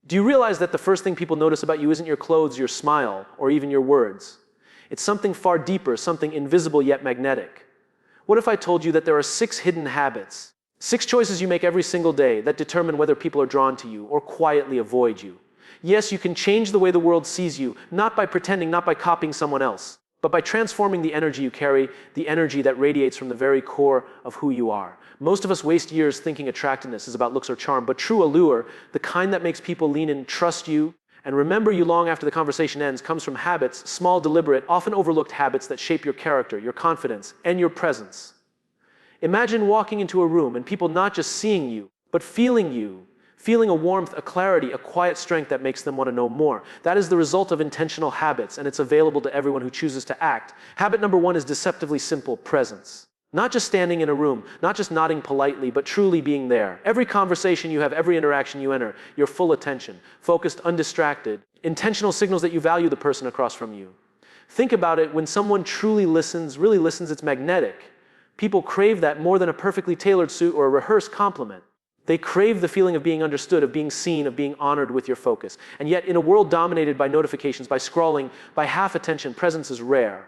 Do you realize that the first thing people notice about you isn't your clothes, your smile, or even your words? It's something far deeper, something invisible yet magnetic. What if I told you that there are 6 hidden habits, 6 choices you make every single day that determine whether people are drawn to you or quietly avoid you? Yes, you can change the way the world sees you, not by pretending, not by copying someone else, but by transforming the energy you carry, the energy that radiates from the very core of who you are. Most of us waste years thinking attractiveness is about looks or charm, but true allure, the kind that makes people lean in, trust you, and remember you long after the conversation ends, comes from habits, small, deliberate, often overlooked habits that shape your character, your confidence, and your presence. Imagine walking into a room and people not just seeing you, but feeling you. Feeling a warmth, a clarity, a quiet strength that makes them want to know more. That is the result of intentional habits, and it's available to everyone who chooses to act. Habit number 1 is deceptively simple: presence. Not just standing in a room, not just nodding politely, but truly being there. Every conversation you have, every interaction you enter, your full attention, focused, undistracted. Intentional signals that you value the person across from you. Think about it, when someone truly listens, really listens, it's magnetic. People crave that more than a perfectly tailored suit or a rehearsed compliment. They crave the feeling of being understood, of being seen, of being honored with your focus. And yet, in a world dominated by notifications, by scrolling, by half attention, presence is rare,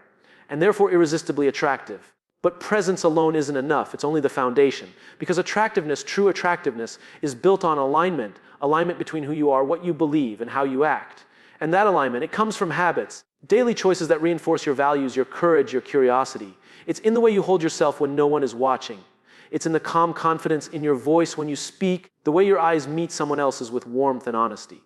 and therefore irresistibly attractive. But presence alone isn't enough. It's only the foundation. Because attractiveness, true attractiveness, is built on alignment. Alignment between who you are, what you believe, and how you act. And that alignment, it comes from habits. Daily choices that reinforce your values, your courage, your curiosity. It's in the way you hold yourself when no one is watching. It's in the calm confidence in your voice when you speak, the way your eyes meet someone else's with warmth and honesty.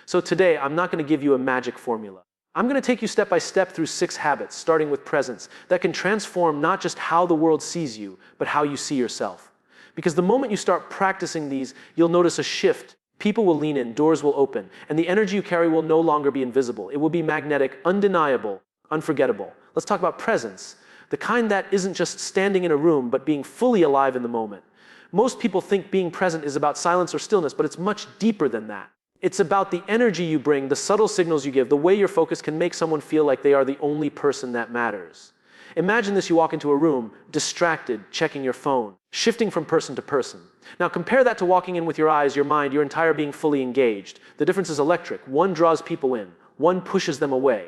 So today, I'm not going to give you a magic formula. I'm going to take you step by step through 6 habits, starting with presence, that can transform not just how the world sees you, but how you see yourself. Because the moment you start practicing these, you'll notice a shift. People will lean in, doors will open, and the energy you carry will no longer be invisible. It will be magnetic, undeniable, unforgettable. Let's talk about presence. The kind that isn't just standing in a room, but being fully alive in the moment. Most people think being present is about silence or stillness, but it's much deeper than that. It's about the energy you bring, the subtle signals you give, the way your focus can make someone feel like they are the only person that matters. Imagine this: you walk into a room, distracted, checking your phone, shifting from person to person. Now compare that to walking in with your eyes, your mind, your entire being fully engaged. The difference is electric. One draws people in, one pushes them away.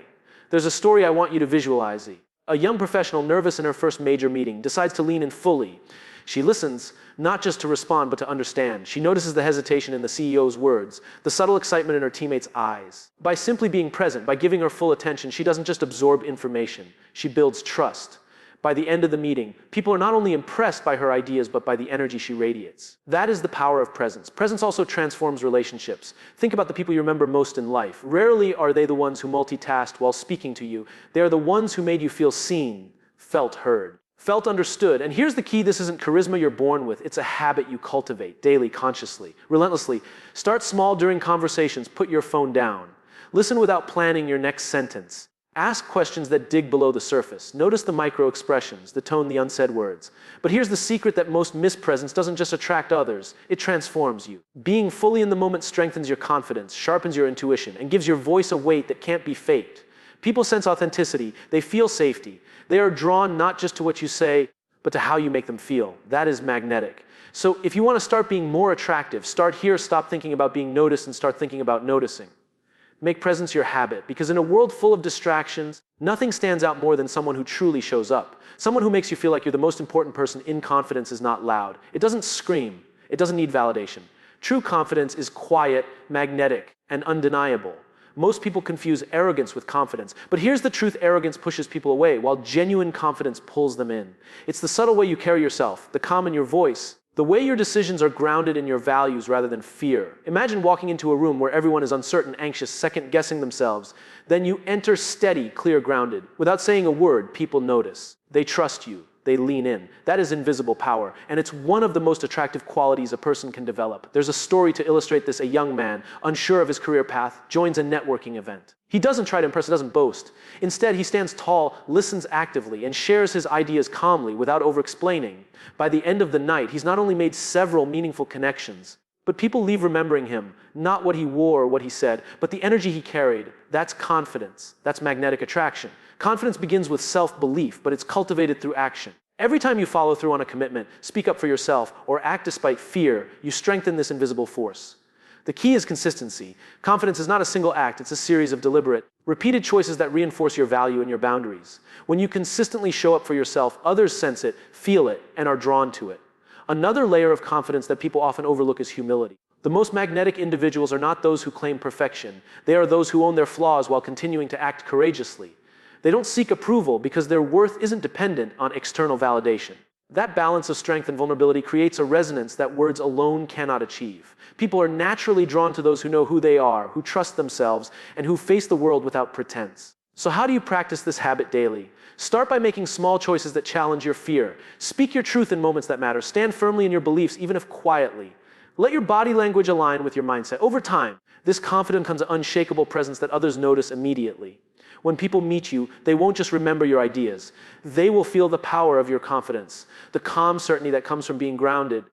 There's a story I want you to visualize. A young professional, nervous in her first major meeting, decides to lean in fully. She listens, not just to respond, but to understand. She notices the hesitation in the CEO's words, the subtle excitement in her teammates' eyes. By simply being present, by giving her full attention, she doesn't just absorb information. She builds trust. By the end of the meeting, people are not only impressed by her ideas, but by the energy she radiates. That is the power of presence. Presence also transforms relationships. Think about the people you remember most in life. Rarely are they the ones who multitasked while speaking to you. They are the ones who made you feel seen, felt heard, felt understood. And here's the key: this isn't charisma you're born with. It's a habit you cultivate daily, consciously, relentlessly. Start small during conversations. Put your phone down. Listen without planning your next sentence. Ask questions that dig below the surface. Notice the micro expressions, the tone, the unsaid words. But here's the secret that most miss: presence doesn't just attract others, it transforms you. Being fully in the moment strengthens your confidence, sharpens your intuition, and gives your voice a weight that can't be faked. People sense authenticity, they feel safety. They are drawn not just to what you say, but to how you make them feel. That is magnetic. So if you want to start being more attractive, start here, stop thinking about being noticed and start thinking about noticing. Make presence your habit, because in a world full of distractions, nothing stands out more than someone who truly shows up. Someone who makes you feel like you're the most important person. In confidence is not loud. It doesn't scream. It doesn't need validation. True confidence is quiet, magnetic, and undeniable. Most people confuse arrogance with confidence. But here's the truth: arrogance pushes people away, while genuine confidence pulls them in. It's the subtle way you carry yourself, the calm in your voice, the way your decisions are grounded in your values rather than fear. Imagine walking into a room where everyone is uncertain, anxious, second-guessing themselves. Then you enter steady, clear, grounded. Without saying a word, people notice. They trust you. They lean in. That is invisible power, and it's one of the most attractive qualities a person can develop. There's a story to illustrate this. A young man, unsure of his career path, joins a networking event. He doesn't try to impress, doesn't boast. Instead, he stands tall, listens actively, and shares his ideas calmly without over-explaining. By the end of the night, he's not only made several meaningful connections, but people leave remembering him, not what he wore or what he said, but the energy he carried. That's confidence. That's magnetic attraction. Confidence begins with self-belief, but it's cultivated through action. Every time you follow through on a commitment, speak up for yourself, or act despite fear, you strengthen this invisible force. The key is consistency. Confidence is not a single act, it's a series of deliberate, repeated choices that reinforce your value and your boundaries. When you consistently show up for yourself, others sense it, feel it, and are drawn to it. Another layer of confidence that people often overlook is humility. The most magnetic individuals are not those who claim perfection. They are those who own their flaws while continuing to act courageously. They don't seek approval because their worth isn't dependent on external validation. That balance of strength and vulnerability creates a resonance that words alone cannot achieve. People are naturally drawn to those who know who they are, who trust themselves, and who face the world without pretense. So how do you practice this habit daily? Start by making small choices that challenge your fear. Speak your truth in moments that matter. Stand firmly in your beliefs, even if quietly. Let your body language align with your mindset. Over time, this confidence becomes an unshakable presence that others notice immediately. When people meet you, they won't just remember your ideas. They will feel the power of your confidence, the calm certainty that comes from being grounded,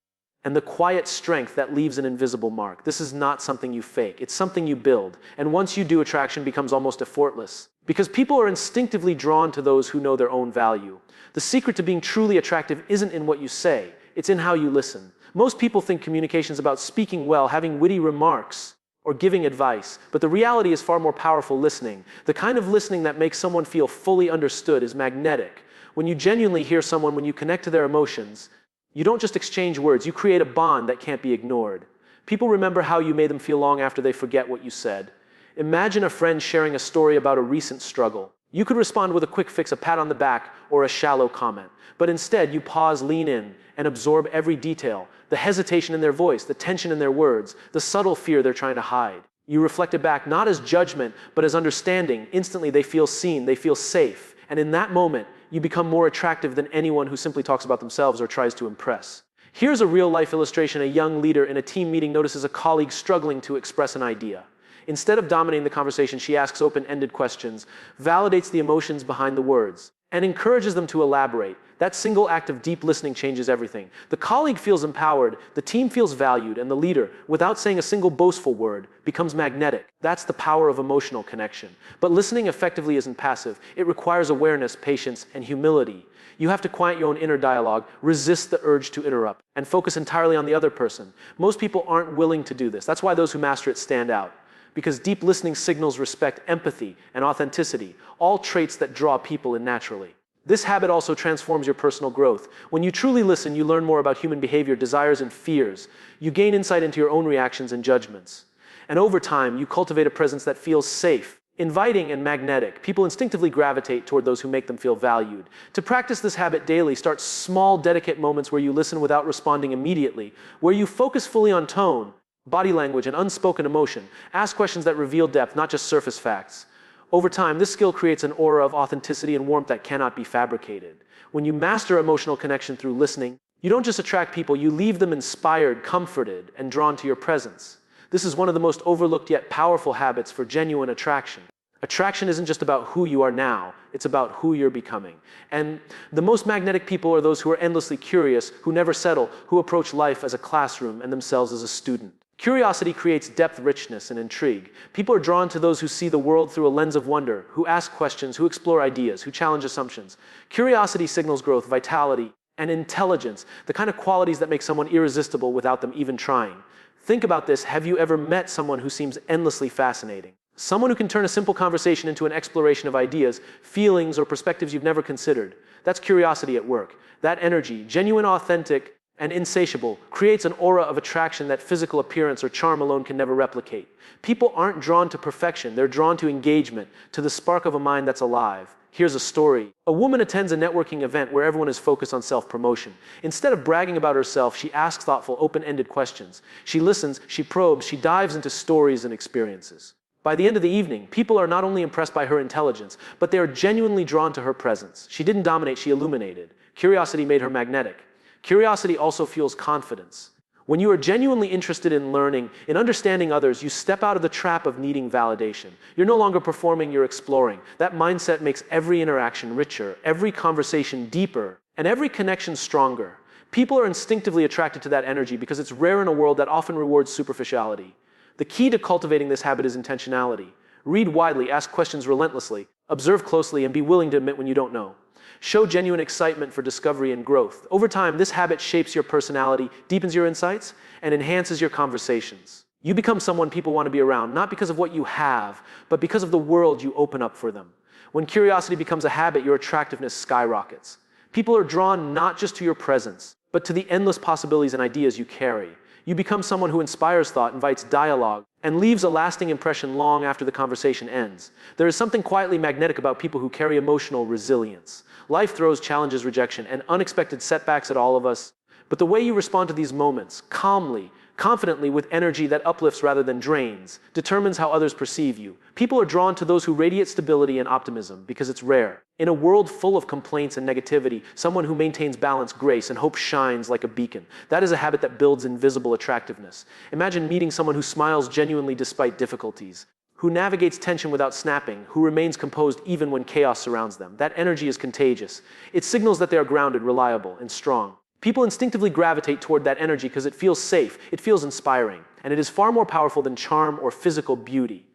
and the quiet strength that leaves an invisible mark. This is not something you fake. It's something you build. And once you do, attraction becomes almost effortless. Because people are instinctively drawn to those who know their own value. The secret to being truly attractive isn't in what you say. It's in how you listen. Most people think communication is about speaking well, having witty remarks, or giving advice. But the reality is far more powerful listening. The kind of listening that makes someone feel fully understood is magnetic. When you genuinely hear someone, when you connect to their emotions, you don't just exchange words, you create a bond that can't be ignored. People remember how you made them feel long after they forget what you said. Imagine a friend sharing a story about a recent struggle. You could respond with a quick fix, a pat on the back, or a shallow comment. But instead, you pause, lean in, and absorb every detail. The hesitation in their voice, the tension in their words, the subtle fear they're trying to hide. You reflect it back not as judgment, but as understanding. Instantly, they feel seen, they feel safe. And in that moment, you become more attractive than anyone who simply talks about themselves or tries to impress. Here's a real-life illustration. A young leader in a team meeting notices a colleague struggling to express an idea. Instead of dominating the conversation, she asks open-ended questions, validates the emotions behind the words, and encourages them to elaborate. That single act of deep listening changes everything. The colleague feels empowered, the team feels valued, and the leader, without saying a single boastful word, becomes magnetic. That's the power of emotional connection. But listening effectively isn't passive. It requires awareness, patience, and humility. You have to quiet your own inner dialogue, resist the urge to interrupt, and focus entirely on the other person. Most people aren't willing to do this. That's why those who master it stand out. Because deep listening signals respect, empathy, and authenticity, all traits that draw people in naturally. This habit also transforms your personal growth. When you truly listen, you learn more about human behavior, desires, and fears. You gain insight into your own reactions and judgments. And over time, you cultivate a presence that feels safe, inviting, and magnetic. People instinctively gravitate toward those who make them feel valued. To practice this habit daily, start small, dedicate moments where you listen without responding immediately, where you focus fully on tone, body language, and unspoken emotion. Ask questions that reveal depth, not just surface facts. Over time, this skill creates an aura of authenticity and warmth that cannot be fabricated. When you master emotional connection through listening, you don't just attract people, you leave them inspired, comforted, and drawn to your presence. This is one of the most overlooked yet powerful habits for genuine attraction. Attraction isn't just about who you are now, it's about who you're becoming. And the most magnetic people are those who are endlessly curious, who never settle, who approach life as a classroom and themselves as a student. Curiosity creates depth, richness, and intrigue. People are drawn to those who see the world through a lens of wonder, who ask questions, who explore ideas, who challenge assumptions. Curiosity signals growth, vitality, and intelligence, the kind of qualities that make someone irresistible without them even trying. Think about this. Have you ever met someone who seems endlessly fascinating? Someone who can turn a simple conversation into an exploration of ideas, feelings, or perspectives you've never considered. That's curiosity at work. That energy, genuine, authentic, and insatiable, creates an aura of attraction that physical appearance or charm alone can never replicate. People aren't drawn to perfection, they're drawn to engagement, to the spark of a mind that's alive. Here's a story. A woman attends a networking event where everyone is focused on self-promotion. Instead of bragging about herself, she asks thoughtful, open-ended questions. She listens, she probes, she dives into stories and experiences. By the end of the evening, people are not only impressed by her intelligence, but they are genuinely drawn to her presence. She didn't dominate, she illuminated. Curiosity made her magnetic. Curiosity also fuels confidence. When you are genuinely interested in learning, in understanding others, you step out of the trap of needing validation. You're no longer performing, you're exploring. That mindset makes every interaction richer, every conversation deeper, and every connection stronger. People are instinctively attracted to that energy because it's rare in a world that often rewards superficiality. The key to cultivating this habit is intentionality. Read widely, ask questions relentlessly, observe closely, and be willing to admit when you don't know. Show genuine excitement for discovery and growth. Over time, this habit shapes your personality, deepens your insights, and enhances your conversations. You become someone people want to be around, not because of what you have, but because of the world you open up for them. When curiosity becomes a habit, your attractiveness skyrockets. People are drawn not just to your presence, but to the endless possibilities and ideas you carry. You become someone who inspires thought, invites dialogue, and leaves a lasting impression long after the conversation ends. There is something quietly magnetic about people who carry emotional resilience. Life throws challenges, rejection, and unexpected setbacks at all of us. But the way you respond to these moments, calmly, confidently, with energy that uplifts rather than drains, determines how others perceive you. People are drawn to those who radiate stability and optimism because it's rare. In a world full of complaints and negativity, someone who maintains balance, grace, and hope shines like a beacon. That is a habit that builds invisible attractiveness. Imagine meeting someone who smiles genuinely despite difficulties, who navigates tension without snapping, who remains composed even when chaos surrounds them. That energy is contagious. It signals that they are grounded, reliable, and strong. People instinctively gravitate toward that energy because it feels safe, it feels inspiring, and it is far more powerful than charm or physical beauty.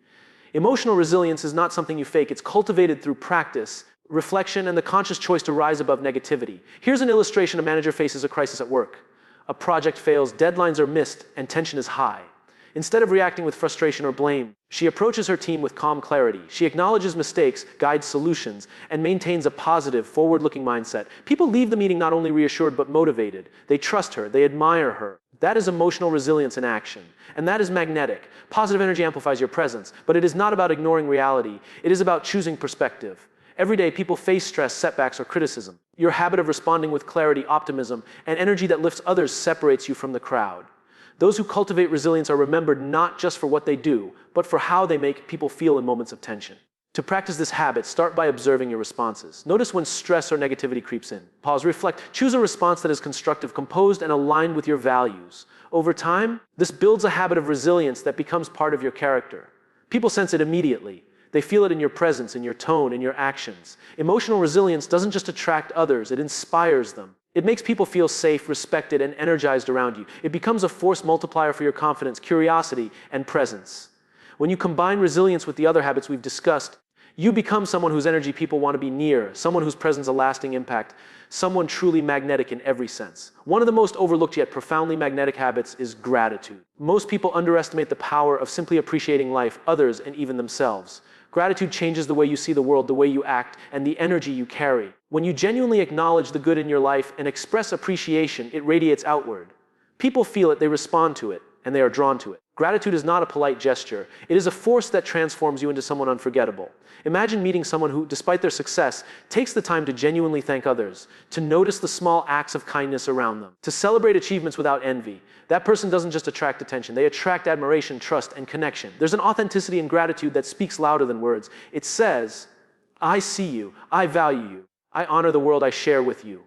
Emotional resilience is not something you fake. It's cultivated through practice, reflection, and the conscious choice to rise above negativity. Here's an illustration: a manager faces a crisis at work. A project fails, deadlines are missed, and tension is high. Instead of reacting with frustration or blame, she approaches her team with calm clarity. She acknowledges mistakes, guides solutions, and maintains a positive, forward-looking mindset. People leave the meeting not only reassured but motivated. They trust her, they admire her. That is emotional resilience in action. And that is magnetic. Positive energy amplifies your presence, but it is not about ignoring reality. It is about choosing perspective. Every day, people face stress, setbacks, or criticism. Your habit of responding with clarity, optimism, and energy that lifts others separates you from the crowd. Those who cultivate resilience are remembered not just for what they do, but for how they make people feel in moments of tension. To practice this habit, start by observing your responses. Notice when stress or negativity creeps in. Pause, reflect, choose a response that is constructive, composed, and aligned with your values. Over time, this builds a habit of resilience that becomes part of your character. People sense it immediately. They feel it in your presence, in your tone, in your actions. Emotional resilience doesn't just attract others, it inspires them. It makes people feel safe, respected, and energized around you. It becomes a force multiplier for your confidence, curiosity, and presence. When you combine resilience with the other habits we've discussed, you become someone whose energy people want to be near, someone whose presence has a lasting impact, someone truly magnetic in every sense. One of the most overlooked yet profoundly magnetic habits is gratitude. Most people underestimate the power of simply appreciating life, others, and even themselves. Gratitude changes the way you see the world, the way you act, and the energy you carry. When you genuinely acknowledge the good in your life and express appreciation, it radiates outward. People feel it, they respond to it, and they are drawn to it. Gratitude is not a polite gesture. It is a force that transforms you into someone unforgettable. Imagine meeting someone who, despite their success, takes the time to genuinely thank others, to notice the small acts of kindness around them, to celebrate achievements without envy. That person doesn't just attract attention, they attract admiration, trust, and connection. There's an authenticity in gratitude that speaks louder than words. It says, I see you, I value you, I honor the world I share with you.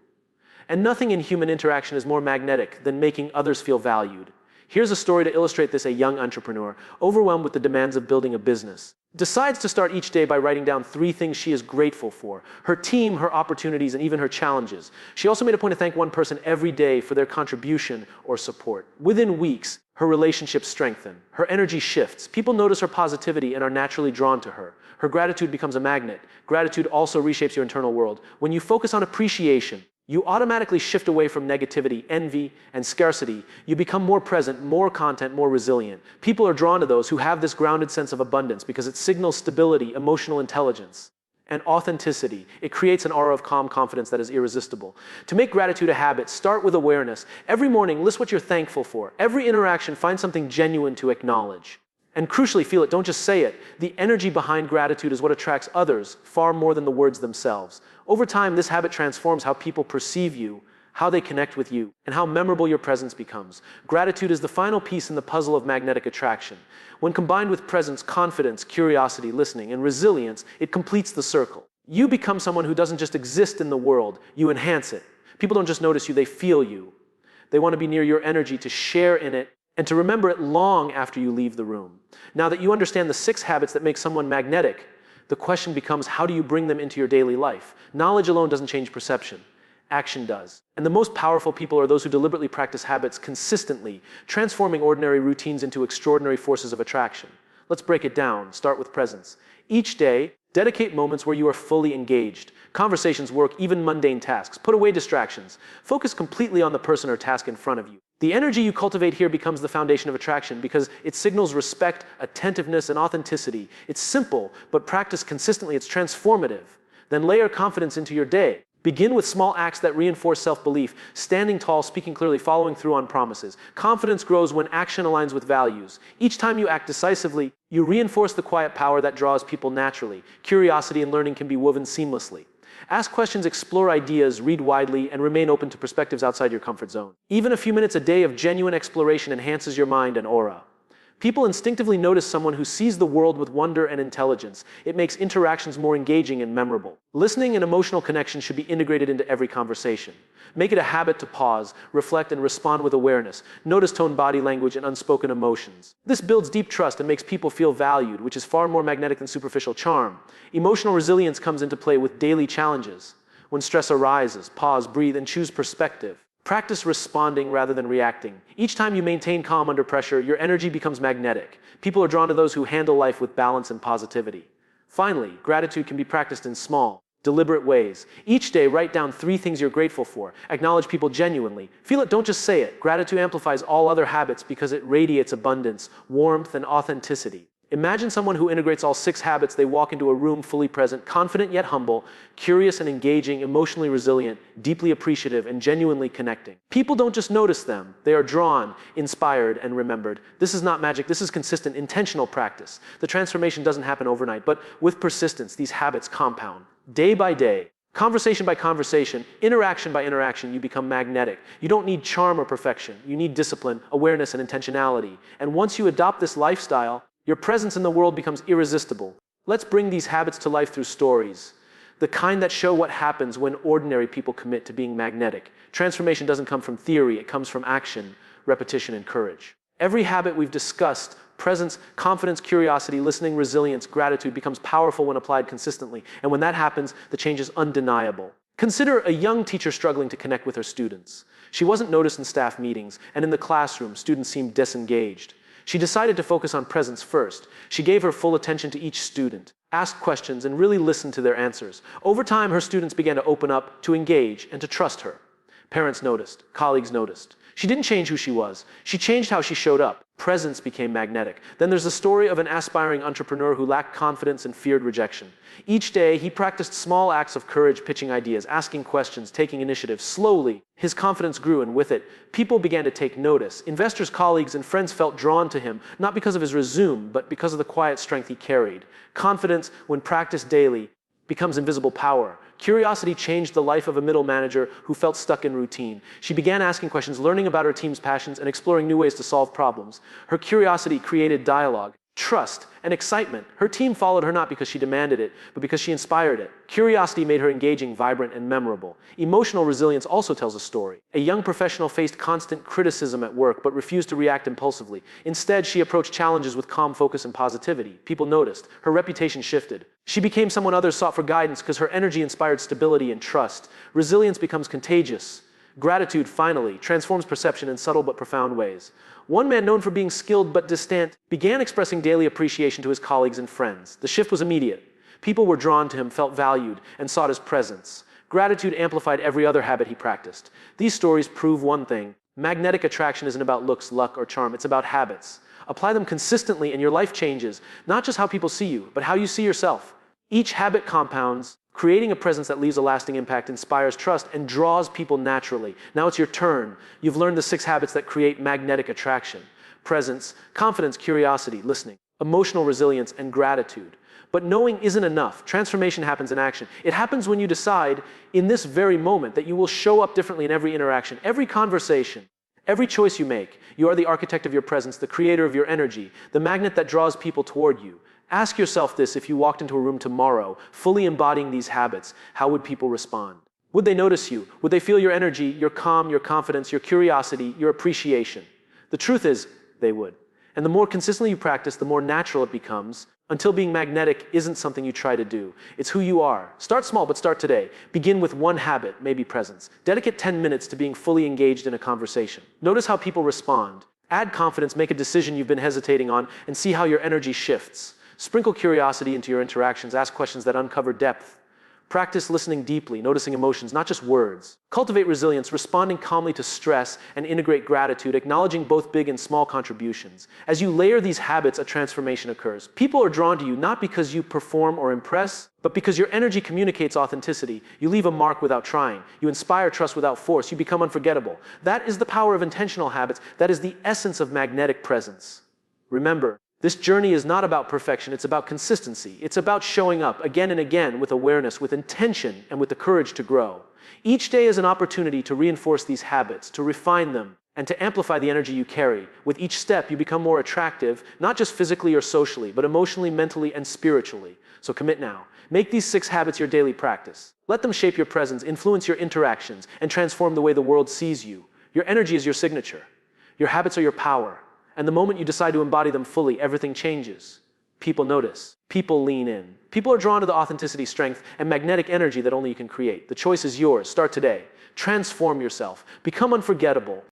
And nothing in human interaction is more magnetic than making others feel valued. Here's a story to illustrate this. A young entrepreneur, overwhelmed with the demands of building a business, decides to start each day by writing down 3 things she is grateful for: her team, her opportunities, and even her challenges. She also made a point to thank one person every day for their contribution or support. Within weeks, her relationships strengthen. Her energy shifts. People notice her positivity and are naturally drawn to her. Her gratitude becomes a magnet. Gratitude also reshapes your internal world. When you focus on appreciation, you automatically shift away from negativity, envy, and scarcity. You become more present, more content, more resilient. People are drawn to those who have this grounded sense of abundance because it signals stability, emotional intelligence, and authenticity. It creates an aura of calm confidence that is irresistible. To make gratitude a habit, start with awareness. Every morning, list what you're thankful for. Every interaction, find something genuine to acknowledge. And crucially, feel it, don't just say it. The energy behind gratitude is what attracts others far more than the words themselves. Over time, this habit transforms how people perceive you, how they connect with you, and how memorable your presence becomes. Gratitude is the final piece in the puzzle of magnetic attraction. When combined with presence, confidence, curiosity, listening, and resilience, it completes the circle. You become someone who doesn't just exist in the world, you enhance it. People don't just notice you, they feel you. They want to be near your energy, to share in it, and to remember it long after you leave the room. Now that you understand the 6 habits that make someone magnetic, the question becomes, how do you bring them into your daily life? Knowledge alone doesn't change perception. Action does. And the most powerful people are those who deliberately practice habits consistently, transforming ordinary routines into extraordinary forces of attraction. Let's break it down. Start with presence. Each day, dedicate moments where you are fully engaged. Conversations, work, even mundane tasks. Put away distractions. Focus completely on the person or task in front of you. The energy you cultivate here becomes the foundation of attraction because it signals respect, attentiveness, and authenticity. It's simple, but practiced consistently, it's transformative. Then layer confidence into your day. Begin with small acts that reinforce self-belief, standing tall, speaking clearly, following through on promises. Confidence grows when action aligns with values. Each time you act decisively, you reinforce the quiet power that draws people naturally. Curiosity and learning can be woven seamlessly. Ask questions, explore ideas, read widely, and remain open to perspectives outside your comfort zone. Even a few minutes a day of genuine exploration enhances your mind and aura. People instinctively notice someone who sees the world with wonder and intelligence. It makes interactions more engaging and memorable. Listening and emotional connection should be integrated into every conversation. Make it a habit to pause, reflect, and respond with awareness. Notice tone, body language, and unspoken emotions. This builds deep trust and makes people feel valued, which is far more magnetic than superficial charm. Emotional resilience comes into play with daily challenges. When stress arises, pause, breathe, and choose perspective. Practice responding rather than reacting. Each time you maintain calm under pressure, your energy becomes magnetic. People are drawn to those who handle life with balance and positivity. Finally, gratitude can be practiced in small, deliberate ways. Each day, write down 3 things you're grateful for. Acknowledge people genuinely. Feel it, don't just say it. Gratitude amplifies all other habits because it radiates abundance, warmth, and authenticity. Imagine someone who integrates all 6 habits. They walk into a room fully present, confident yet humble, curious and engaging, emotionally resilient, deeply appreciative, and genuinely connecting. People don't just notice them. They are drawn, inspired, and remembered. This is not magic. This is consistent, intentional practice. The transformation doesn't happen overnight, but with persistence, these habits compound. Day by day, conversation by conversation, interaction by interaction, you become magnetic. You don't need charm or perfection. You need discipline, awareness, and intentionality. And once you adopt this lifestyle, your presence in the world becomes irresistible. Let's bring these habits to life through stories, the kind that show what happens when ordinary people commit to being magnetic. Transformation doesn't come from theory, it comes from action, repetition, and courage. Every habit we've discussed, presence, confidence, curiosity, listening, resilience, gratitude, becomes powerful when applied consistently. And when that happens, the change is undeniable. Consider a young teacher struggling to connect with her students. She wasn't noticed in staff meetings, and in the classroom, students seemed disengaged. She decided to focus on presence first. She gave her full attention to each student, asked questions, and really listened to their answers. Over time, her students began to open up, to engage, and to trust her. Parents noticed. Colleagues noticed. She didn't change who she was. She changed how she showed up. Presence became magnetic. Then there's the story of an aspiring entrepreneur who lacked confidence and feared rejection. Each day, he practiced small acts of courage, pitching ideas, asking questions, taking initiative. Slowly, his confidence grew, and with it, people began to take notice. Investors, colleagues, and friends felt drawn to him, not because of his resume, but because of the quiet strength he carried. Confidence, when practiced daily, becomes invisible power. Curiosity changed the life of a middle manager who felt stuck in routine. She began asking questions, learning about her team's passions, and exploring new ways to solve problems. Her curiosity created dialogue, trust, and excitement. Her team followed her not because she demanded it, but because she inspired it. Curiosity made her engaging, vibrant, and memorable. Emotional resilience also tells a story. A young professional faced constant criticism at work, but refused to react impulsively. Instead, she approached challenges with calm focus and positivity. People noticed. Her reputation shifted. She became someone others sought for guidance because her energy inspired stability and trust. Resilience becomes contagious. Gratitude, finally, transforms perception in subtle but profound ways. One man known for being skilled but distant began expressing daily appreciation to his colleagues and friends. The shift was immediate. People were drawn to him, felt valued, and sought his presence. Gratitude amplified every other habit he practiced. These stories prove one thing. Magnetic attraction isn't about looks, luck, or charm. It's about habits. Apply them consistently and your life changes, not just how people see you, but how you see yourself. Each habit compounds, creating a presence that leaves a lasting impact, inspires trust, and draws people naturally. Now it's your turn. You've learned the 6 habits that create magnetic attraction: presence, confidence, curiosity, listening, emotional resilience, and gratitude. But knowing isn't enough. Transformation happens in action. It happens when you decide in this very moment that you will show up differently in every interaction, every conversation, every choice you make. You are the architect of your presence, the creator of your energy, the magnet that draws people toward you. Ask yourself this: if you walked into a room tomorrow, fully embodying these habits, how would people respond? Would they notice you? Would they feel your energy, your calm, your confidence, your curiosity, your appreciation? The truth is, they would. And the more consistently you practice, the more natural it becomes, until being magnetic isn't something you try to do. It's who you are. Start small, but start today. Begin with one habit, maybe presence. Dedicate 10 minutes to being fully engaged in a conversation. Notice how people respond. Add confidence, make a decision you've been hesitating on, and see how your energy shifts. Sprinkle curiosity into your interactions. Ask questions that uncover depth. Practice listening deeply, noticing emotions, not just words. Cultivate resilience, responding calmly to stress, and integrate gratitude, acknowledging both big and small contributions. As you layer these habits, a transformation occurs. People are drawn to you not because you perform or impress, but because your energy communicates authenticity. You leave a mark without trying. You inspire trust without force. You become unforgettable. That is the power of intentional habits. That is the essence of magnetic presence. Remember, this journey is not about perfection, it's about consistency. It's about showing up again and again with awareness, with intention, and with the courage to grow. Each day is an opportunity to reinforce these habits, to refine them, and to amplify the energy you carry. With each step, you become more attractive, not just physically or socially, but emotionally, mentally, and spiritually. So commit now. Make these 6 habits your daily practice. Let them shape your presence, influence your interactions, and transform the way the world sees you. Your energy is your signature. Your habits are your power. And the moment you decide to embody them fully, everything changes. People notice. People lean in. People are drawn to the authenticity, strength, and magnetic energy that only you can create. The choice is yours. Start today. Transform yourself. Become unforgettable.